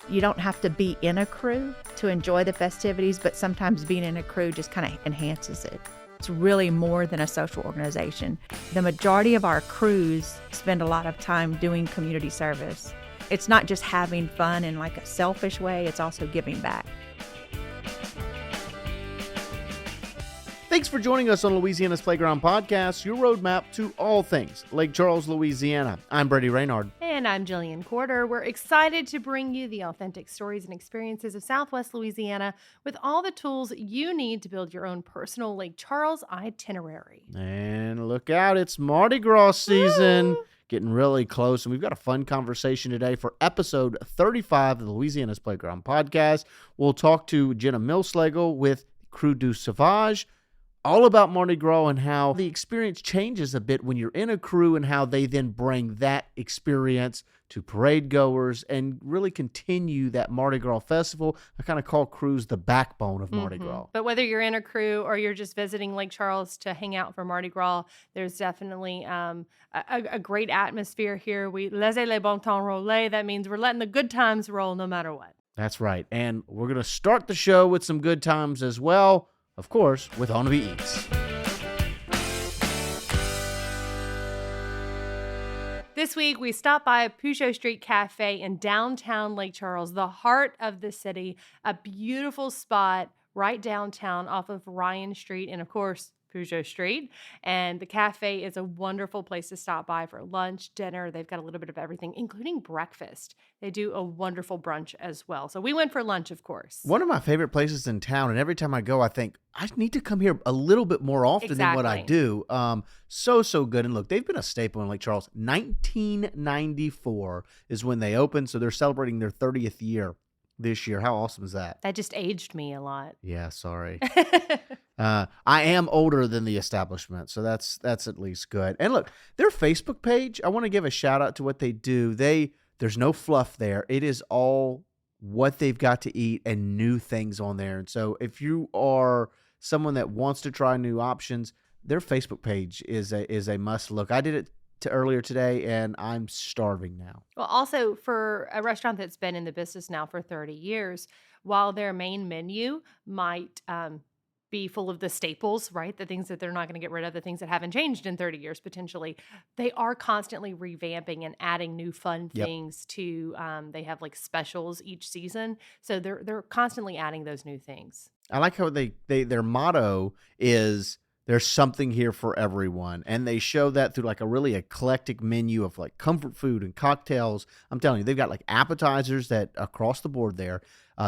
You don't have to be in a crew to enjoy the festivities, but sometimes being in a crew just kind of enhances it. It's really more than a social organization. The majority of our crews spend a lot of time doing community service. It's not just having fun in like a selfish way, it's also giving back. Thanks for joining us on Louisiana's Playground Podcast, your roadmap to all things Lake Charles, Louisiana. I'm Brady Raynard. And I'm Jillian Corder. We're excited to bring you the authentic stories and experiences of Southwest Louisiana with all the tools you need to build your own personal Lake Charles itinerary. And look out, it's Mardi Gras season. Woo! Getting really close, and we've got a fun conversation today for episode 35 of the Louisiana's Playground Podcast. We'll talk to Gena Millslagle with Krewe du Sauvage, all about Mardi Gras and how the experience changes a bit when you're in a crew and how they then bring that experience to parade goers and really continue that Mardi Gras festival. I kind of call crews the backbone of Mardi Gras. But whether you're in a crew or you're just visiting Lake Charles to hang out for Mardi Gras, there's definitely a great atmosphere here. We laissez les bon temps rouler. That means we're letting the good times roll no matter what. That's right. And we're going to start the show with some good times as well. Of course, with Honaby Eats. This week, we stopped by Pujo Street Cafe in downtown Lake Charles, the heart of the city, a beautiful spot right downtown off of Ryan Street and, of course, Pujo Street. And the cafe is a wonderful place to stop by for lunch, dinner. They've got a little bit of everything, including breakfast. They do a wonderful brunch as well. So we went for lunch, of course. One of my favorite places in town, and every time I go, I think, I need to come here a little bit more often than what I do. So good. And look, they've been a staple in Lake Charles. 1994 is when they opened, so they're celebrating their 30th year this year. How awesome is that? That just aged me a lot. Yeah, sorry. I am older than the establishment, so that's at least good. And look, their Facebook page, I want to give a shout out to what they do. There's no fluff there. It is all what they've got to eat and new things on there. And so if you are someone that wants to try new options, their Facebook page is a must look. I did it earlier today, and I'm starving now. Well, also for a restaurant that's been in the business now for 30 years, while their main menu might be full of the staples, right? The things that they're not going to get rid of, the things that haven't changed in 30 years potentially. They are constantly revamping and adding new fun things to, they have like specials each season. So they're constantly adding those new things. I like how their motto is there's something here for everyone. And they show that through like a really eclectic menu of like comfort food and cocktails. I'm telling you, they've got like appetizers that across the board there.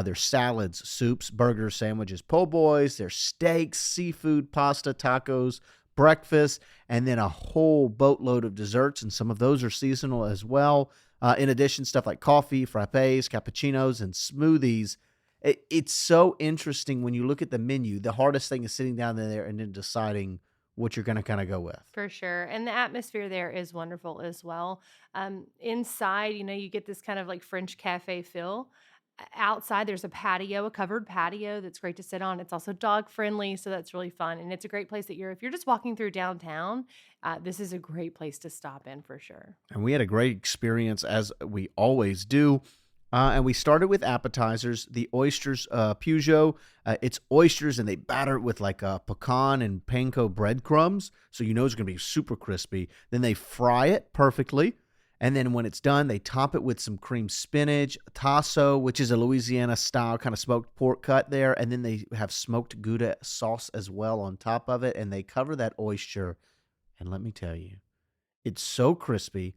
There's salads, soups, burgers, sandwiches, po' boys, there's steaks, seafood, pasta, tacos, breakfast, and then a whole boatload of desserts. And some of those are seasonal as well. In addition, stuff like coffee, frappes, cappuccinos, and smoothies. It's so interesting when you look at the menu. The hardest thing is sitting down there and then deciding what you're going to kind of go with. For sure. And the atmosphere there is wonderful as well. Inside, you get this kind of like French cafe feel. Outside, there's a patio, a covered patio that's great to sit on. It's also dog friendly, so that's really fun. And it's a great place if you're just walking through downtown, this is a great place to stop in for sure. And we had a great experience, as we always do. And we started with appetizers, the oysters, Pujo. It's oysters, and they batter it with like pecan and panko breadcrumbs, so it's going to be super crispy. Then they fry it perfectly. And then when it's done, they top it with some cream spinach, tasso, which is a Louisiana-style kind of smoked pork cut there. And then they have smoked Gouda sauce as well on top of it. And they cover that oyster. And let me tell you, it's so crispy.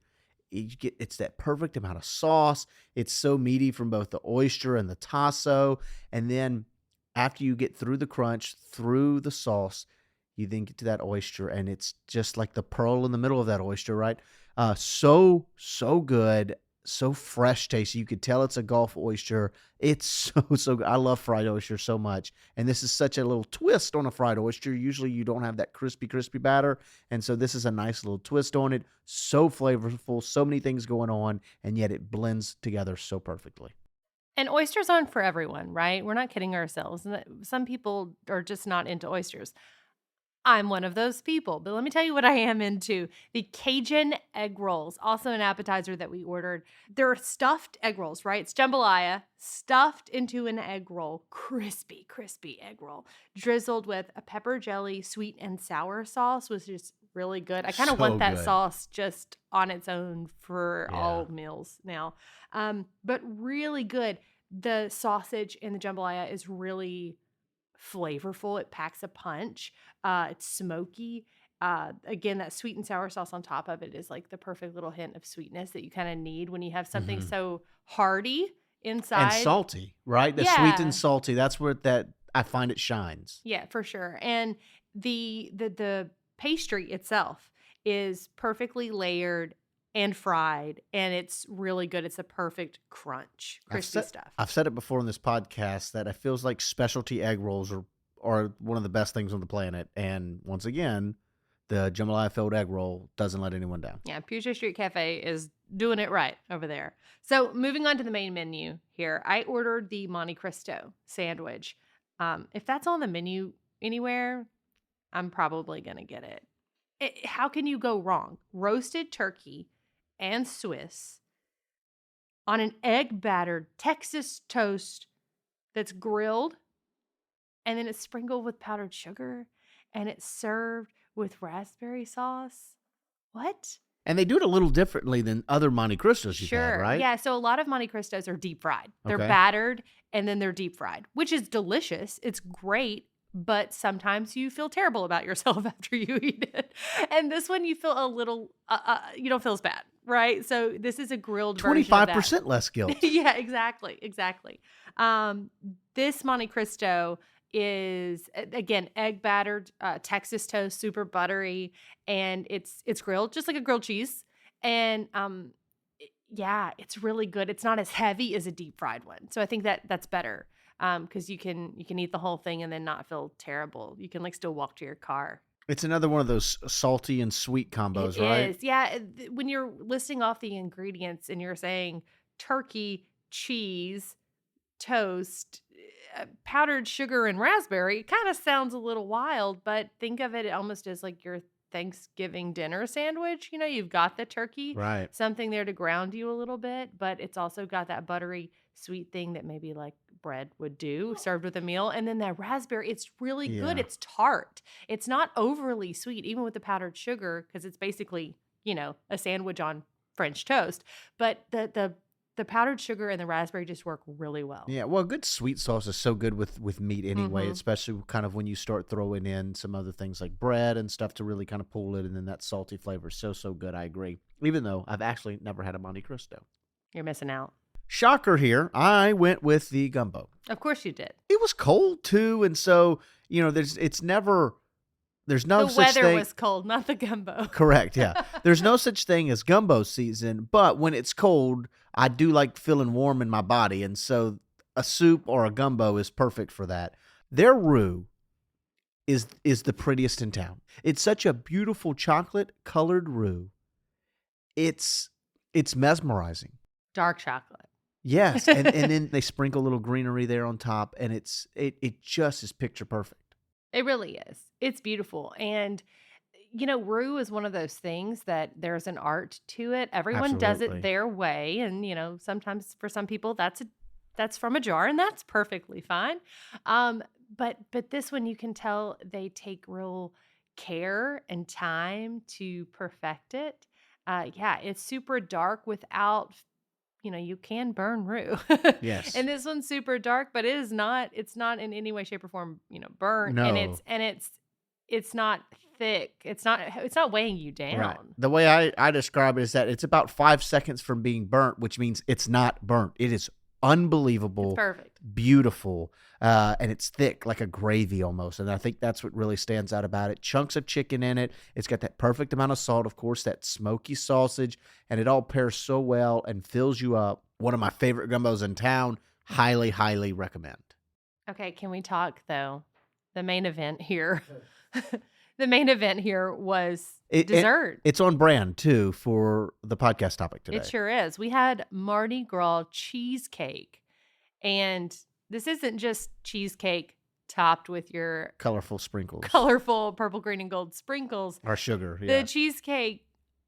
It's that perfect amount of sauce. It's so meaty from both the oyster and the tasso. And then after you get through the crunch, through the sauce, you then get to that oyster. And it's just like the pearl in the middle of that oyster, right? So good, so fresh tasty. You could tell it's a Gulf oyster. It's so good. I love fried oyster so much. And this is such a little twist on a fried oyster. Usually you don't have that crispy batter. And so this is a nice little twist on it. So flavorful, so many things going on, and yet it blends together so perfectly. And oysters aren't for everyone, right? We're not kidding ourselves. Some people are just not into oysters. I'm one of those people. But let me tell you what I am into. The Cajun egg rolls, also an appetizer that we ordered. They're stuffed egg rolls, right? It's jambalaya stuffed into an egg roll. Crispy, crispy egg roll. Drizzled with a pepper jelly, sweet and sour sauce, which is really good. I kind of So want that good. sauce just on its own for Yeah. all meals now. But really good. The sausage in the jambalaya is really flavorful. It packs a punch. It's smoky. Again, that sweet and sour sauce on top of it is like the perfect little hint of sweetness that you kind of need when you have something so hearty inside. And salty, right? The sweet Yeah. and salty. That's where I find it shines. Yeah, for sure. And the pastry itself is perfectly layered and fried, and it's really good. It's a perfect crunch, crispy stuff. I've said it before in this podcast that it feels like specialty egg rolls are one of the best things on the planet. And once again, the jambalaya filled egg roll doesn't let anyone down. Yeah, Pujo Street Cafe is doing it right over there. So moving on to the main menu here, I ordered the Monte Cristo sandwich. If that's on the menu anywhere, I'm probably going to get it. How can you go wrong? Roasted turkey and Swiss on an egg-battered Texas toast that's grilled, and then it's sprinkled with powdered sugar, and it's served with raspberry sauce. What? And they do it a little differently than other Monte Cristos you've had, right? Yeah, so a lot of Monte Cristos are deep fried. They're Okay. battered, and then they're deep fried, which is delicious. It's great, but sometimes you feel terrible about yourself after you eat it. And this one, you feel a little, you don't feel as bad, right? So this is a grilled version of that. 25% less guilt. Yeah, exactly. This Monte Cristo is, again, egg battered, Texas toast, super buttery, and it's grilled just like a grilled cheese. And yeah, it's really good. It's not as heavy as a deep fried one, so I think that's better because you can eat the whole thing and then not feel terrible. You can like still walk to your car. It's another one of those salty and sweet combos, right? It is, yeah. When you're listing off the ingredients and you're saying turkey, cheese, toast, powdered sugar, and raspberry, it kind of sounds a little wild, but think of it almost as like your Thanksgiving dinner sandwich. You know, you've got the turkey, Right. something there to ground you a little bit, but it's also got that buttery sweet thing that maybe like bread would do served with a meal. And then that raspberry, it's really good. Yeah. It's tart. It's not overly sweet, even with the powdered sugar, because it's basically, you know, a sandwich on French toast. But the powdered sugar and the raspberry just work really well. Yeah, well, good sweet sauce is so good with meat anyway, Mhm. especially kind of when you start throwing in some other things like bread and stuff to really kind of pull it, and then that salty flavor is so good. I agree. Even though I've actually never had a Monte Cristo. You're missing out. Shocker here, I went with the gumbo. Of course you did. It was cold too, and so, you know, there's no The such weather thing. was cold, not the gumbo. Correct, yeah. There's no such thing as gumbo season, but when it's cold, I do like feeling warm in my body, and so a soup or a gumbo is perfect for that. Their roux is the prettiest in town. It's such a beautiful chocolate-colored roux. It's mesmerizing. Dark chocolate. Yes, and then they sprinkle a little greenery there on top, and it just is picture perfect. It really is. It's beautiful. And, you know, roux is one of those things that there's an art to it. Everyone does Absolutely. it their way. And, you know, sometimes for some people that's from a jar, and that's perfectly fine. But this one, you can tell they take real care and time to perfect it. Yeah, it's super dark without, you know, you can burn roux. Yes. And this one's super dark, but it's not in any way, shape, or form, you know, burnt. No. And it's not thick. It's not weighing you down. Right. The way I describe it is that it's about 5 seconds from being burnt, which means it's not burnt. It is unbelievable. It's perfect. Beautiful, and it's thick like a gravy almost, and I think that's what really stands out about it. Chunks of chicken in it. It's got that perfect amount of salt, of course, that smoky sausage, and it all pairs so well and fills you up. One of my favorite gumbos in town. Highly, highly recommend. Okay, can we talk though? The main event here. The main event here was dessert. It's on brand too for the podcast topic today. It sure is. We had Mardi Gras cheesecake. And this isn't just cheesecake topped with your Colorful sprinkles. colorful purple, green, and gold sprinkles. Or sugar, yeah. The cheesecake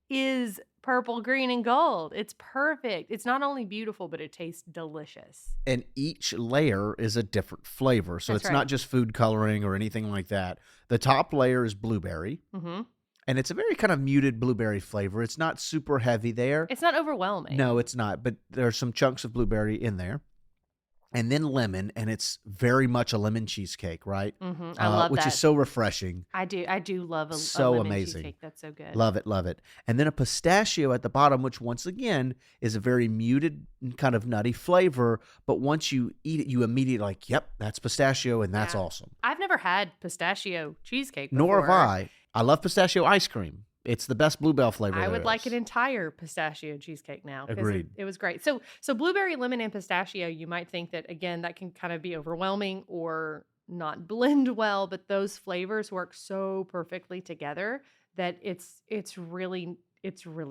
is purple, green, and gold. It's perfect. It's not only beautiful, but it tastes delicious. And each layer is a different flavor. So That's it's right. not just food coloring or anything like that. The top layer is blueberry. Mm-hmm. And it's a very kind of muted blueberry flavor. It's not super heavy there. It's not overwhelming. No, it's not. But there are some chunks of blueberry in there. And then lemon, and it's very much a lemon cheesecake, right? Mm-hmm. I love which that. is so refreshing. I do love a So lemon amazing. cheesecake. That's so good. Love it, love it. And then a pistachio at the bottom, which once again is a very muted kind of nutty flavor. But once you eat it, you immediately like, yep, that's pistachio, and that's Yeah. awesome. I've never had pistachio cheesecake before. Nor have I. I love pistachio ice cream. It's the best Bluebell flavor. I there would like is. an entire pistachio cheesecake now. 'Cause Agreed. It was great. So blueberry, lemon, and pistachio, you might think that, again, that can kind of be overwhelming or not blend well, but those flavors work so perfectly together that it's really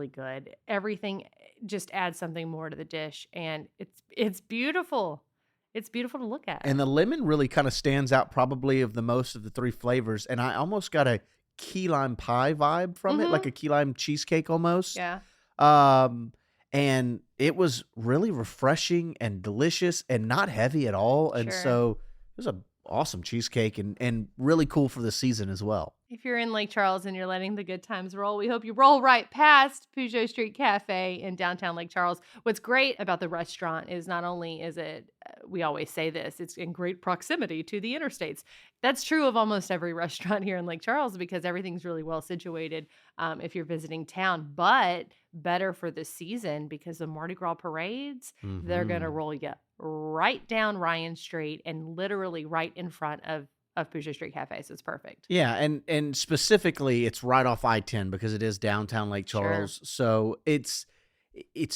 good. Everything just adds something more to the dish, and it's beautiful. It's beautiful to look at. And the lemon really kind of stands out probably of the most of the three flavors. And I almost got a key lime pie vibe from it, Mhm. like a key lime cheesecake almost. Yeah. And it was really refreshing and delicious and not heavy at all. And Sure. so it was a awesome cheesecake and really cool for the season as well. If you're in Lake Charles and you're letting the good times roll, we hope you roll right past Pujo Street Cafe in downtown Lake Charles. What's great about the restaurant is not only is it, we always say this, it's in great proximity to the interstates. That's true of almost every restaurant here in Lake Charles because everything's really well situated if you're visiting town, but better for the season because the Mardi Gras parades, they're going to roll you right down Ryan Street and literally right in front of Pujo Street Cafe, so it's perfect. Yeah, and specifically, it's right off I-10 because it is downtown Lake Sure. Charles. So it's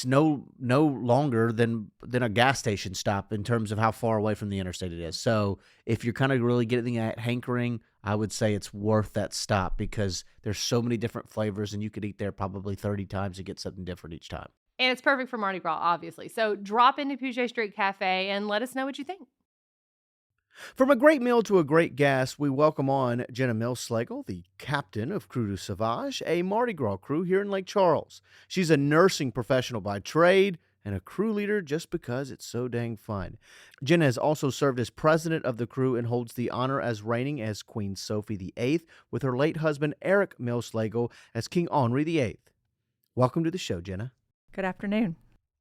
no longer than a gas station stop in terms of how far away from the interstate it is. So if you're kind of really getting that hankering, I would say it's worth that stop because there's so many different flavors, and you could eat there probably 30 times to get something different each time. And it's perfect for Mardi Gras, obviously. So drop into Pujo Street Cafe and let us know what you think. From a great meal to a great gas, we welcome on Gena Millslagle, the captain of Krewe Sauvage, a Mardi Gras crew here in Lake Charles. She's a nursing professional by trade and a crew leader just because it's so dang fun. Gena has also served as president of the crew and holds the honor as reigning as Queen Sophie VIII with her late husband Eric Millslagle as King Henri VIII. Welcome to the show, Gena. Good afternoon.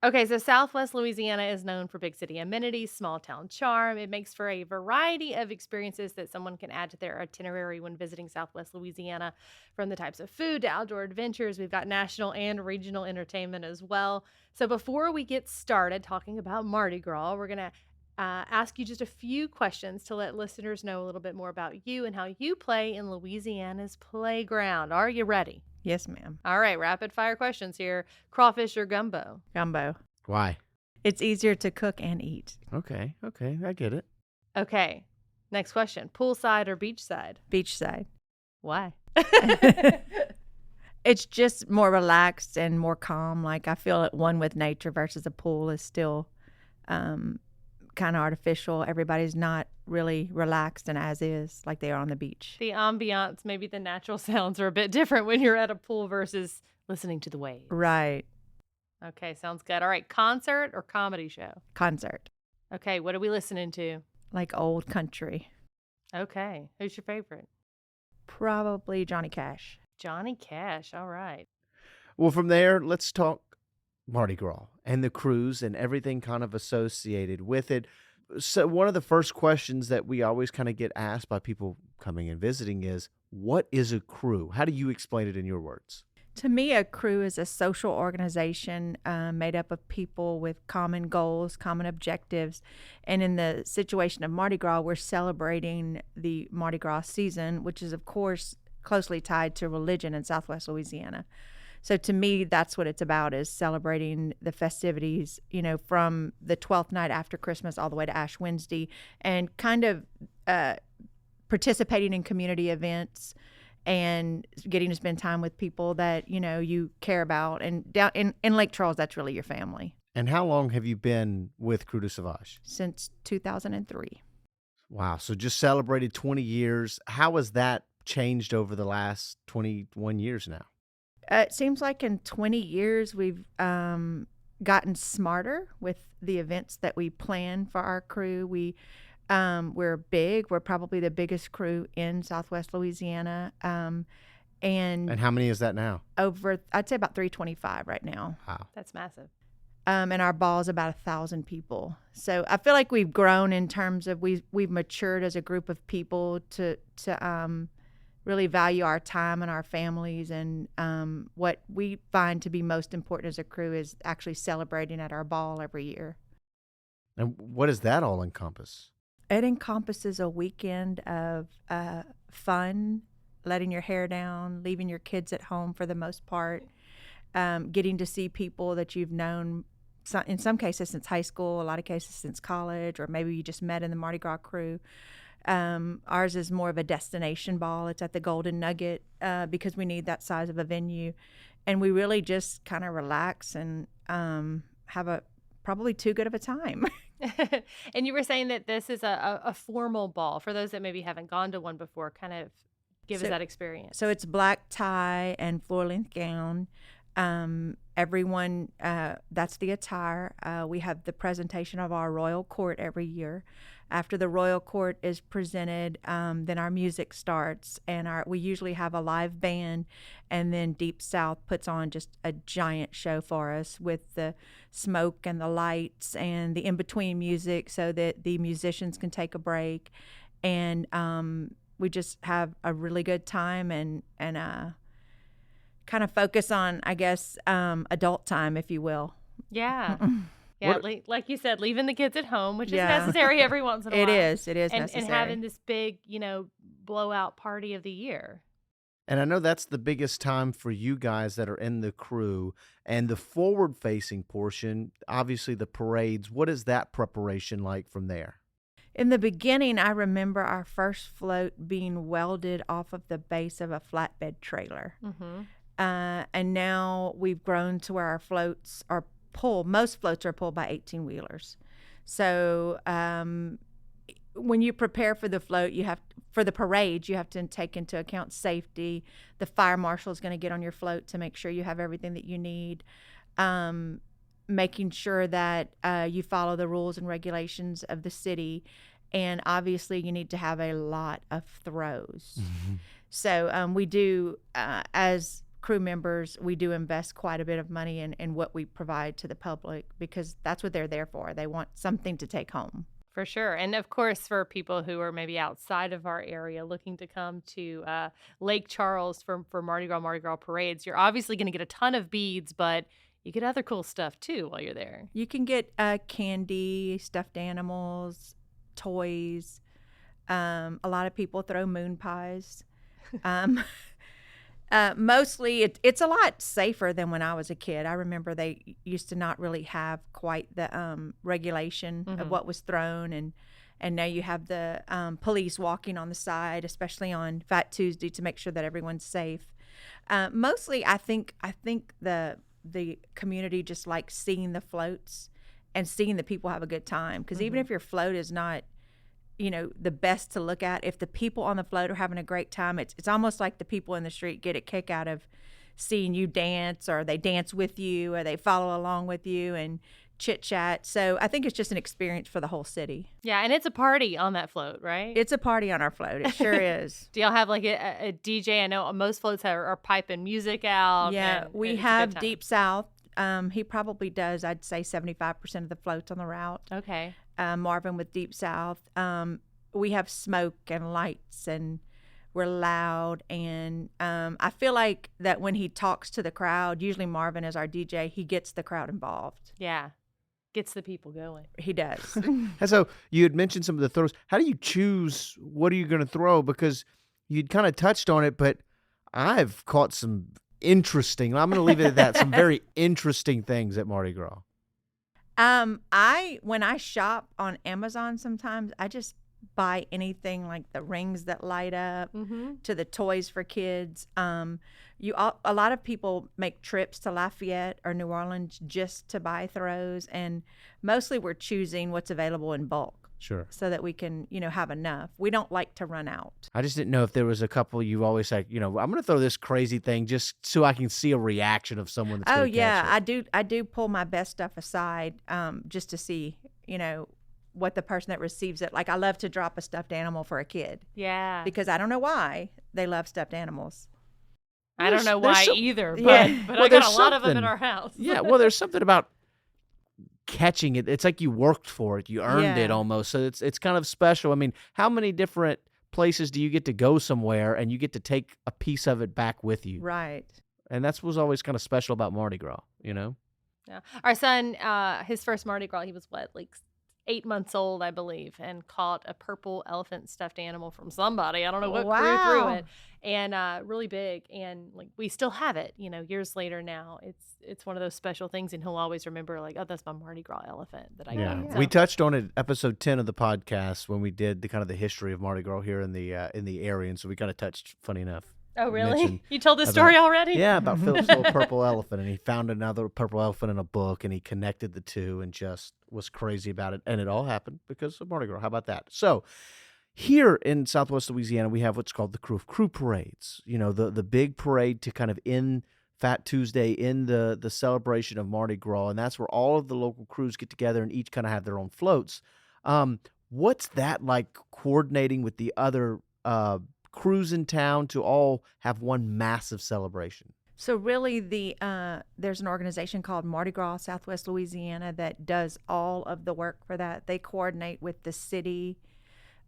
Okay, so Southwest Louisiana is known for big city amenities, small town charm. It makes for a variety of experiences that someone can add to their itinerary when visiting Southwest Louisiana, from the types of food to outdoor adventures. We've got national and regional entertainment as well. So before we get started talking about Mardi Gras, we're going to ask you just a few questions to let listeners know a little bit more about you and how you play in Louisiana's playground. Are you ready? Yes, ma'am. All right, rapid fire questions here. Crawfish or gumbo? Gumbo. Why? It's easier to cook and eat. Okay, I get it. Okay, next question. Poolside or beachside? Beachside. Why? It's just more relaxed and more calm. Like I feel at one with nature versus a pool is still kind of artificial. Everybody's not really relaxed and as is like they are on the beach. The ambiance, maybe the natural sounds are a bit different when you're at a pool versus listening to the waves. Right. Okay, sounds good. All right, concert or comedy show? Concert. Okay, what are we listening to? Like old country. Okay, who's your favorite? Probably Johnny Cash. Johnny Cash, all right. Well, from there, let's talk Mardi Gras and the cruise and everything kind of associated with it. So one of the first questions that we always kind of get asked by people coming and visiting is, what is a crew? How do you explain it in your words? To me, a crew is a social organization made up of people with common goals, common objectives. And in the situation of Mardi Gras, we're celebrating the Mardi Gras season, which is, of course, closely tied to religion in Southwest Louisiana. So to me, that's what it's about, is celebrating the festivities, you know, from the 12th night after Christmas all the way to Ash Wednesday, and kind of participating in community events and getting to spend time with people that, you know, you care about. And down in Lake Charles, that's really your family. And how long have you been with Krewe Sauvage? Since 2003. Wow. So just celebrated 20 years. How has that changed over the last 21 years now? It seems like in 20 years, we've gotten smarter with the events that we plan for our crew. We're big. We're probably the biggest crew in Southwest Louisiana. And how many is that now? I'd say about 325 right now. Wow. That's massive. And our ball is about 1,000 people. So I feel like we've grown in terms of we've matured as a group of people to really value our time and our families. And what we find to be most important as a crew is actually celebrating at our ball every year. And what does that all encompass? It encompasses a weekend of fun, letting your hair down, leaving your kids at home for the most part, getting to see people that you've known, in some cases since high school, a lot of cases since college, or maybe you just met in the Mardi Gras crew. Ours is more of a destination ball. It's at the Golden Nugget because we need that size of a venue. And we really just kind of relax and have probably too good of a time. And you were saying that this is a formal ball. For those that maybe haven't gone to one before, kind of give us that experience. So it's black tie and floor-length gown. Everyone, that's the attire. We have the presentation of our royal court every year. After the royal court is presented, then our music starts, and we usually have a live band, and then Deep South puts on just a giant show for us with the smoke and the lights and the in-between music so that the musicians can take a break. And we just have a really good time and kind of focus on, I guess, adult time, if you will. Yeah. Yeah, like you said, leaving the kids at home, which is necessary every once in a while. It is necessary. And having this big, blowout party of the year. And I know that's the biggest time for you guys that are in the crew. And the forward-facing portion, obviously the parades, what is that preparation like from there? In the beginning, I remember our first float being welded off of the base of a flatbed trailer. Mm-hmm. And now we've grown to where our floats are most floats are pulled by 18-wheelers. So when you prepare for the float, for the parade, you have to take into account safety. The fire marshal is going to get on your float to make sure you have everything that you need. Making sure that you follow the rules and regulations of the city. And obviously you need to have a lot of throws. Mm-hmm. So we do, as crew members, we do invest quite a bit of money in what we provide to the public because that's what they're there for. They want something to take home. For sure. And of course, for people who are maybe outside of our area looking to come to Lake Charles for Mardi Gras parades, you're obviously going to get a ton of beads, but you get other cool stuff too while you're there. You can get candy, stuffed animals, toys. A lot of people throw moon pies. Mostly it's a lot safer than when I was a kid. I remember they used to not really have quite the regulation mm-hmm. of what was thrown, and now you have the police walking on the side, especially on Fat Tuesday, to make sure that everyone's safe. Mostly I think the community just likes seeing the floats and seeing the people have a good time, because mm-hmm. even if your float is not the best to look at, if the people on the float are having a great time, it's almost like the people in the street get a kick out of seeing you dance, or they dance with you, or they follow along with you and chit chat. So I think it's just an experience for the whole city. Yeah, and it's a party on that float, right? It's a party on our float. It sure is. Do y'all have like a DJ? I know most floats are piping music out. Yeah, we have Deep South. He probably does, I'd say 75% of the floats on the route. Okay. Marvin with Deep South. We have smoke and lights, and we're loud. And I feel like that when he talks to the crowd, usually Marvin is our DJ, he gets the crowd involved. Yeah. Gets the people going. He does. And so you had mentioned some of the throws. How do you choose what are you going to throw? Because you'd kind of touched on it, but I've caught some interesting, I'm going to leave it at that, some very interesting things at Mardi Gras. When I shop on Amazon, sometimes I just buy anything, like the rings that light up mm-hmm. to the toys for kids. A lot of people make trips to Lafayette or New Orleans just to buy throws, and mostly we're choosing what's available in bulk. Sure. so that we can, have enough. We don't like to run out. I just didn't know if there was a couple you always like, I'm going to throw this crazy thing just so I can see a reaction of someone that's Oh going to yeah, catch it. I do pull my best stuff aside, just to see, what the person that receives it. Like I love to drop a stuffed animal for a kid Yeah. because I don't know why they love stuffed animals. I don't know There's why some- either, but, Yeah. but Well, I got there's a lot of them in something. our house. Yeah, well, there's something about catching it. It's like you worked for it. You earned it Yeah. almost. So it's kind of special. I mean, how many different places do you get to go somewhere and you get to take a piece of it back with you? Right. And that's was always kind of special about Mardi Gras, Yeah. Our son, his first Mardi Gras, he was like 8 months old, I believe, and caught a purple elephant stuffed animal from somebody. I don't know what crew threw Wow. it, and really big. And like we still have it, years later now. It's one of those special things, and he'll always remember like, oh, that's my Mardi Gras elephant that I Yeah. got. yeah. So- We touched on it episode 10 of the podcast when we did the kind of the history of Mardi Gras here in the area, and so we kind of touched, funny enough. Oh, really? mentioned You told this about- story already? Yeah, about Philip's little purple elephant, and he found another purple elephant in a book, and he connected the two, and just was crazy about it, and it all happened because of Mardi Gras. How about that? So, here in Southwest Louisiana, we have what's called the Crew parades. The big parade to kind of end Fat Tuesday, in the celebration of Mardi Gras, and that's where all of the local crews get together and each kind of have their own floats. What's that like coordinating with the other crews in town to all have one massive celebration? So really, there's an organization called Mardi Gras Southwest Louisiana that does all of the work for that. They coordinate with the city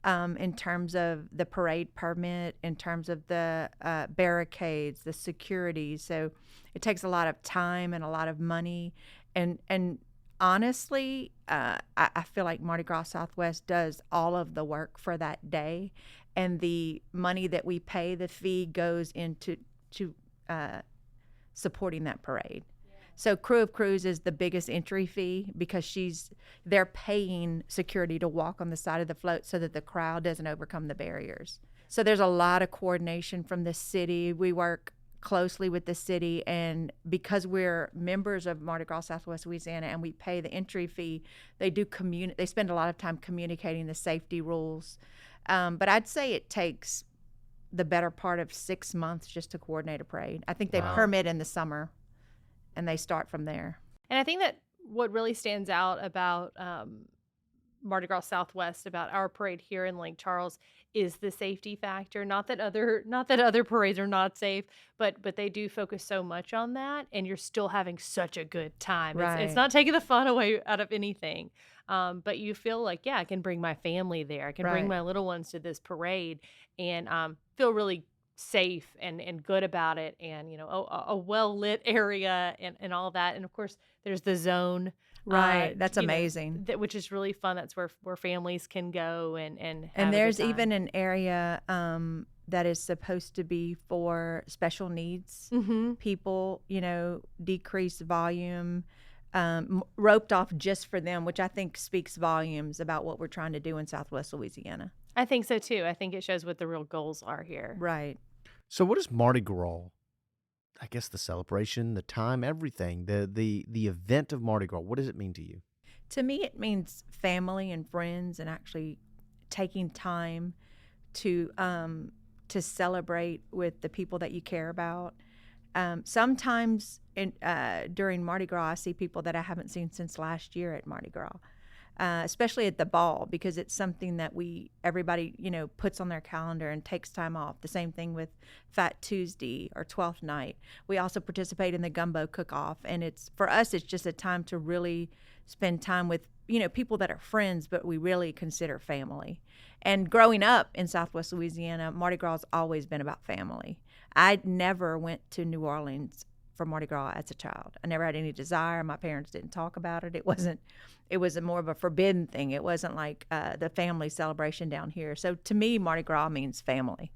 in terms of the parade permit, in terms of the barricades, the security. So it takes a lot of time and a lot of money. And honestly, I feel like Mardi Gras Southwest does all of the work for that day. And the money that we pay, the fee goes into supporting that parade. So Crew of Crews is the biggest entry fee because they're paying security to walk on the side of the float so that the crowd doesn't overcome the barriers. So there's a lot of coordination from the city. We work closely with the city, and because we're members of Mardi Gras Southwest Louisiana and we pay the entry fee, they spend a lot of time communicating the safety rules. But I'd say it takes the better part of 6 months just to coordinate a parade. I think they Wow. permit in the summer, and they start from there. And I think that what really stands out about Mardi Gras Southwest, about our parade here in Lake Charles, is the safety factor. Not that other parades are not safe, but they do focus so much on that, and you're still having such a good time. It's Right. not taking the fun away out of anything. But you feel like, yeah, I can bring my family there. I can bring Right. my little ones to this parade and feel really safe and good about it, and a well lit area and all that. And of course there's the zone, Right. That's you know, amazing. which is really fun. That's where families can go and have a And good there's time. even an area that is supposed to be for special needs Mhm. people, decreased volume, roped off just for them, which I think speaks volumes about what we're trying to do in Southwest Louisiana. I think so too. I think it shows what the real goals are here. Right. So what is Mardi Gras? I guess the celebration, the time, everything, the event of Mardi Gras. What does it mean to you? To me, it means family and friends, and actually taking time to celebrate with the people that you care about. Sometimes during Mardi Gras, I see people that I haven't seen since last year at Mardi Gras, especially at the ball, because it's something that everybody puts on their calendar and takes time off. The same thing with Fat Tuesday or 12th night. We also participate in the gumbo cook-off, and for us it's just a time to really spend time with people that are friends, but we really consider family. And growing up in Southwest Louisiana, Mardi Gras has always been about family. I never went to New Orleans for Mardi Gras as a child. I never had any desire. My parents didn't talk about it. It was more of a forbidden thing. It wasn't like the family celebration down here. So to me, Mardi Gras means family.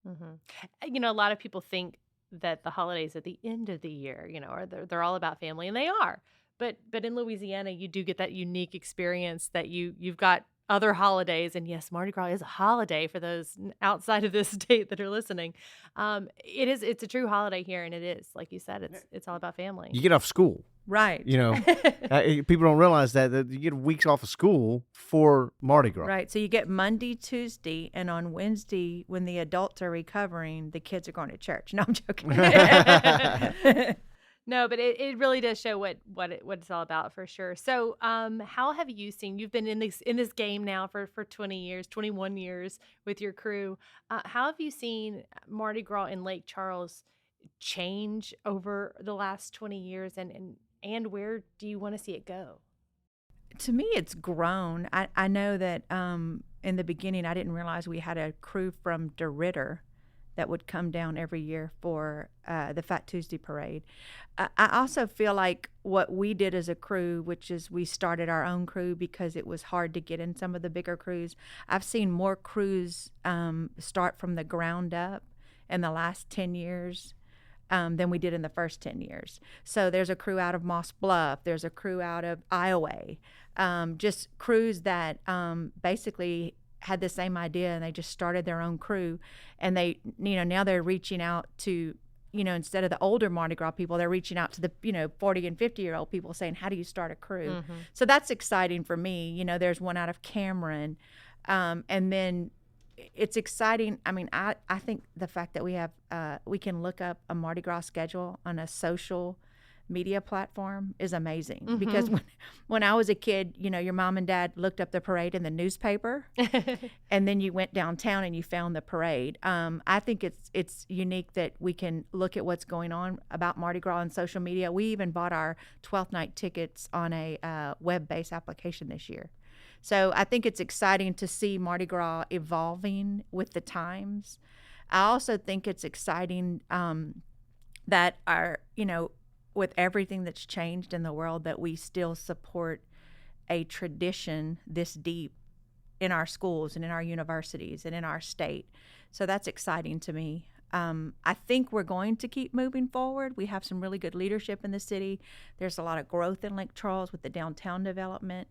Mm-hmm. A lot of people think that the holidays at the end of the year, are they're all about family, and they are. But in Louisiana, you do get that unique experience that you've got other holidays, and yes, Mardi Gras is a holiday for those outside of this state that are listening. It's a true holiday here, and it is, like you said, it's all about family. You get off school Right. You know, people don't realize that you get weeks off of school for Mardi Gras. Right. So you get Monday, Tuesday, and on Wednesday, when the adults are recovering, the kids are going to church. No, I'm joking. No, but it really does show what it's all about for sure. So, how have you seen? You've been in this game now for 20 years, 21 years with your crew. How have you seen Mardi Gras in Lake Charles change over the last 20 years, and where do you want to see it go? To me, it's grown. I know that in the beginning, I didn't realize we had a crew from DeRidder that would come down every year for the Fat Tuesday parade. I also feel like what we did as a crew, which is we started our own crew because it was hard to get in some of the bigger crews. I've seen more crews start from the ground up in the last 10 years than we did in the first 10 years. So there's a crew out of Moss Bluff. There's a crew out of Iowa. Just crews that basically had the same idea, and they just started their own crew. And they, now they're reaching out to, instead of the older Mardi Gras people, they're reaching out to the, 40 and 50-year-old people saying, how do you start a crew? Mm-hmm. So that's exciting for me. There's one out of Cameron. And then it's exciting. I mean, I think the fact that we have, we can look up a Mardi Gras schedule on a social media platform is amazing. Mm-hmm. Because when I was a kid, your mom and dad looked up the parade in the newspaper and then you went downtown and you found the parade. I think it's unique that we can look at what's going on about Mardi Gras on social media. We even bought our 12th night tickets on a web-based application this year. So I think it's exciting to see Mardi Gras evolving with the times. I also think it's exciting that our, with everything that's changed in the world, that we still support a tradition this deep in our schools and in our universities and in our state. So that's exciting to me. I think we're going to keep moving forward. We have some really good leadership in the city. There's a lot of growth in Lake Charles with the downtown development.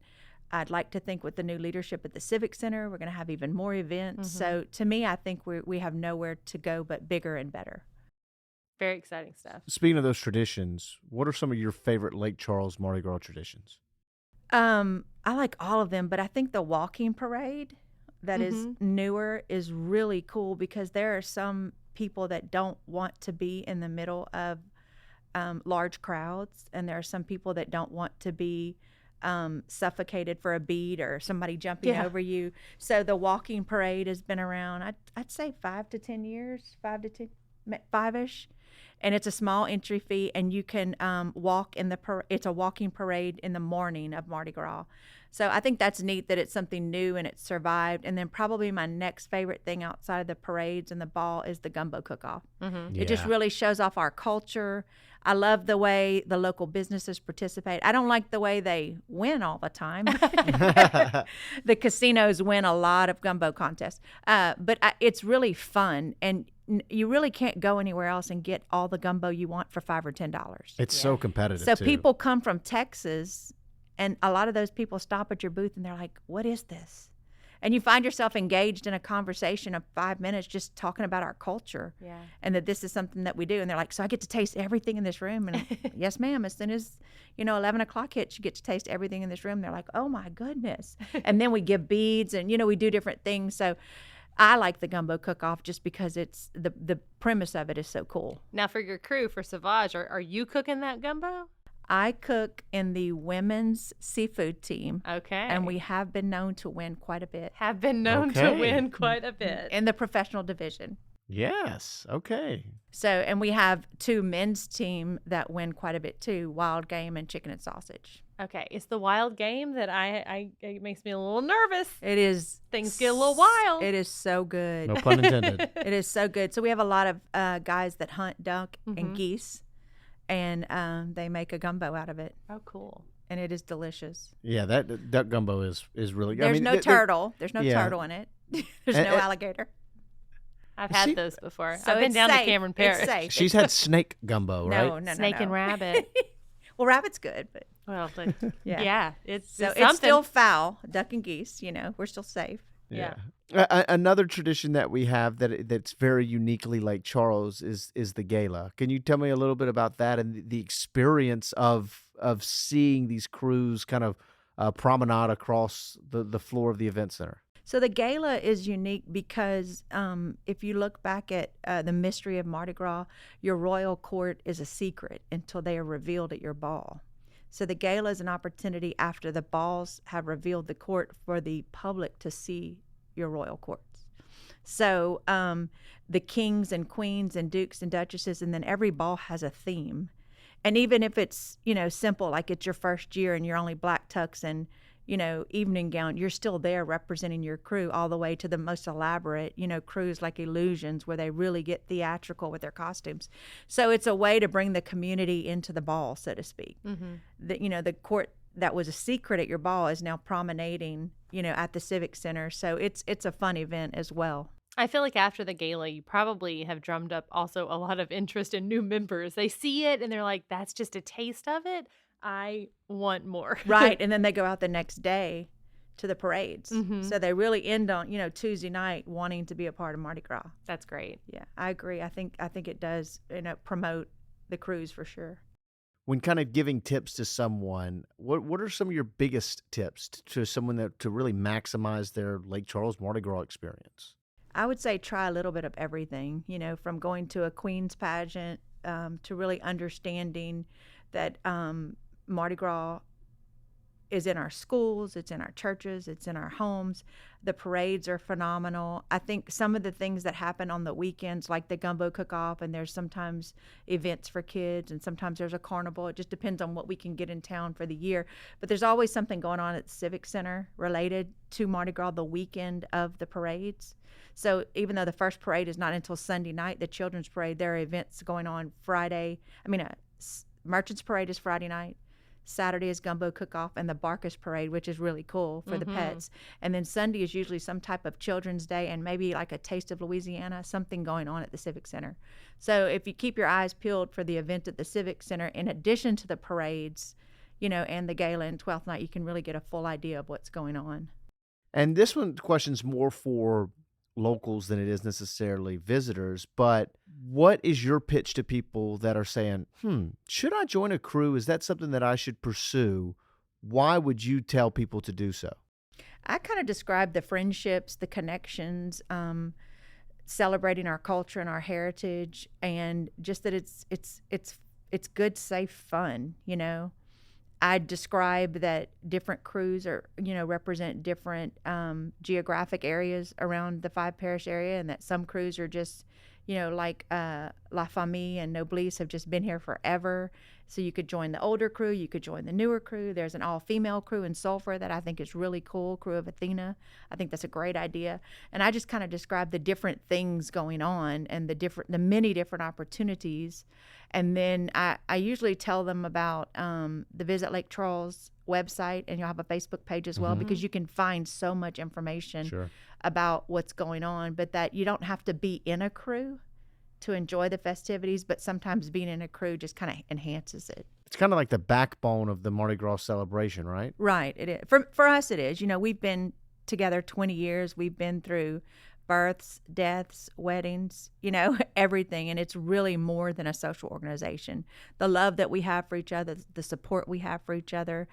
I'd like to think with the new leadership at the Civic Center, we're going to have even more events. Mm-hmm. So to me, I think we have nowhere to go but bigger and better. Very exciting stuff. Speaking of those traditions, what are some of your favorite Lake Charles Mardi Gras traditions? I like all of them, but I think the walking parade that is newer is really cool because there are some people that don't want to be in the middle of large crowds, and there are some people that don't want to be suffocated for a beat or somebody jumping over you. So the walking parade has been around, I'd say 5 to 10 years, 5-ish. And it's a small entry fee, and you can walk in it's a walking parade in the morning of Mardi Gras. So I think that's neat that it's something new and it's survived. And then probably my next favorite thing outside of the parades and the ball is the gumbo cook-off. Mm-hmm. It just really shows off our culture. I love the way the local businesses participate. I don't like the way they win all the time. The casinos win a lot of gumbo contests. But it's really fun. And you really can't go anywhere else and get all the gumbo you want for $5 or $10. It's so competitive, So too. People come from Texas, and a lot of those people stop at your booth, and they're like, what is this? And you find yourself engaged in a conversation of 5 minutes just talking about our culture and that this is something that we do. And they're like, so I get to taste everything in this room? And yes, ma'am. As soon as, 11 o'clock hits, you get to taste everything in this room. They're like, oh, my goodness. And then we give beads and, we do different things. So I like the gumbo cook-off just because it's the premise of it is so cool. Now, for your crew, for Sauvage, are you cooking that gumbo? I cook in the women's seafood team. Okay. And we have been known to win quite a bit. In the professional division. Yes. Okay. So, and we have 2 men's team that win quite a bit too, wild game and chicken and sausage. Okay. It's the wild game that it makes me a little nervous. It is. Things get a little wild. It is so good. No pun intended. It is so good. So we have a lot of guys that hunt duck and geese. And they make a gumbo out of it. Oh, cool. And it is delicious. Yeah, that duck gumbo is really good. There's no turtle. There's no turtle in it. There's no alligator. I've had those before. So I've been down to Cameron Parish. It's safe. She's had snake gumbo, right? No. Snake and rabbit. Well, rabbit's good, but it's it's something. still fowl. Duck and geese, we're still safe. Yeah. Another tradition that we have that's very uniquely Lake Charles is the gala. Can you tell me a little bit about that and the experience of seeing these crews kind of promenade across the floor of the event center? So the gala is unique because if you look back at the mystery of Mardi Gras, your royal court is a secret until they are revealed at your ball. So the gala is an opportunity after the balls have revealed the court for the public to see your royal courts. So the kings and queens and dukes and duchesses, and then every ball has a theme. And even if it's, simple, like it's your first year and you're only black tux and, evening gown, you're still there representing your crew all the way to the most elaborate, crews like Illusions where they really get theatrical with their costumes. So it's a way to bring the community into the ball, so to speak. The court that was a secret at your ball is now promenading, at the Civic Center. So it's a fun event as well. I feel like after the gala, you probably have drummed up also a lot of interest in new members. They see it and they're like, that's just a taste of it. I want more. Right. And then they go out the next day to the parades. Mm-hmm. So they really end on, Tuesday night wanting to be a part of Mardi Gras. That's great. Yeah, I agree. I think it does, promote the cruise for sure. When kind of giving tips to someone, what are some of your biggest tips to someone to really maximize their Lake Charles Mardi Gras experience? I would say try a little bit of everything, from going to a Queen's pageant to really understanding that Mardi Gras is in our schools, it's in our churches, it's in our homes. The parades are phenomenal. I think some of the things that happen on the weekends, like the gumbo cook-off, and there's sometimes events for kids, and sometimes there's a carnival. It just depends on what we can get in town for the year. But there's always something going on at the Civic Center related to Mardi Gras the weekend of the parades. So even though the first parade is not until Sunday night, the children's parade, there are events going on Friday. Merchants Parade is Friday night. Saturday is Gumbo Cook-Off and the Barkus Parade, which is really cool for the pets. And then Sunday is usually some type of children's day and maybe like a taste of Louisiana, something going on at the Civic Center. So if you keep your eyes peeled for the event at the Civic Center, in addition to the parades, and the gala and 12th night, you can really get a full idea of what's going on. And this question's more for locals than it is necessarily visitors, but what is your pitch to people that are saying, should I join a crew? Is that something that I should pursue? Why would you tell people to do so? I kind of describe the friendships, the connections, celebrating our culture and our heritage, and just that it's good, safe fun, I describe that different crews are, represent different geographic areas around the 5 parish area, and that some crews are just, like La Famille and Noblesse have just been here forever. So you could join the older crew, you could join the newer crew. There's an all-female crew in Sulphur that I think is really cool, Crew of Athena. I think that's a great idea. And I just kind of describe the different things going on and the many different opportunities. And then I usually tell them about the Visit Lake Charles website, and you'll have a Facebook page as well, because you can find so much information about what's going on, but that you don't have to be in a crew to enjoy the festivities, but sometimes being in a crew just kind of enhances it. It's kind of like the backbone of the Mardi Gras celebration, right? Right, it is. For us, it is. We've been together 20 years. We've been through births, deaths, weddings, everything. And it's really more than a social organization. The love that we have for each other, the support we have for each other.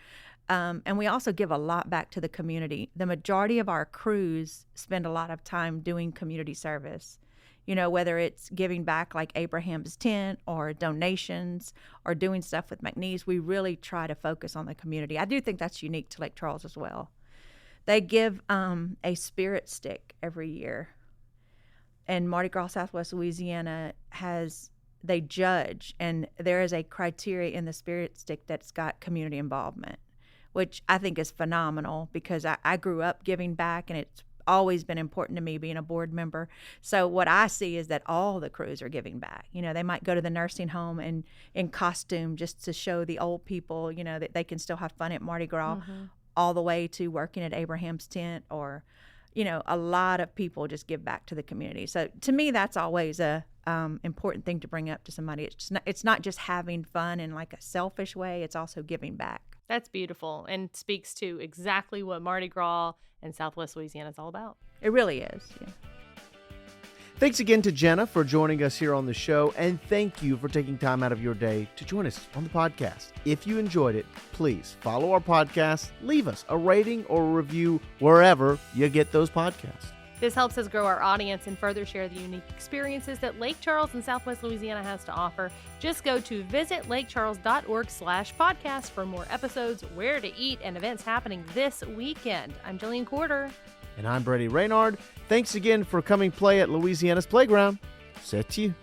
And we also give a lot back to the community. The majority of our crews spend a lot of time doing community service. Whether it's giving back like Abraham's Tent or donations or doing stuff with McNeese, we really try to focus on the community. I do think that's unique to Lake Charles as well. They give a spirit stick every year. And Mardi Gras Southwest Louisiana they judge, and there is a criteria in the spirit stick that's got community involvement, which I think is phenomenal because I grew up giving back, and it's always been important to me being a board member. So what I see is that all the crews are giving back. They might go to the nursing home and in costume just to show the old people, that they can still have fun at Mardi Gras, all the way to working at Abraham's Tent, or, a lot of people just give back to the community. So to me, that's always a important thing to bring up to somebody. It's not just having fun in like a selfish way. It's also giving back. That's beautiful and speaks to exactly what Mardi Gras and Southwest Louisiana is all about. It really is. Yeah. Thanks again to Gena for joining us here on the show, and thank you for taking time out of your day to join us on the podcast. If you enjoyed it, please follow our podcast, leave us a rating or a review wherever you get those podcasts. This helps us grow our audience and further share the unique experiences that Lake Charles and Southwest Louisiana has to offer. Just go to visitlakecharles.org/podcast for more episodes, where to eat, and events happening this weekend. I'm Jillian Corder. And I'm Brady Reynard. Thanks again for coming play at Louisiana's Playground. C'est you.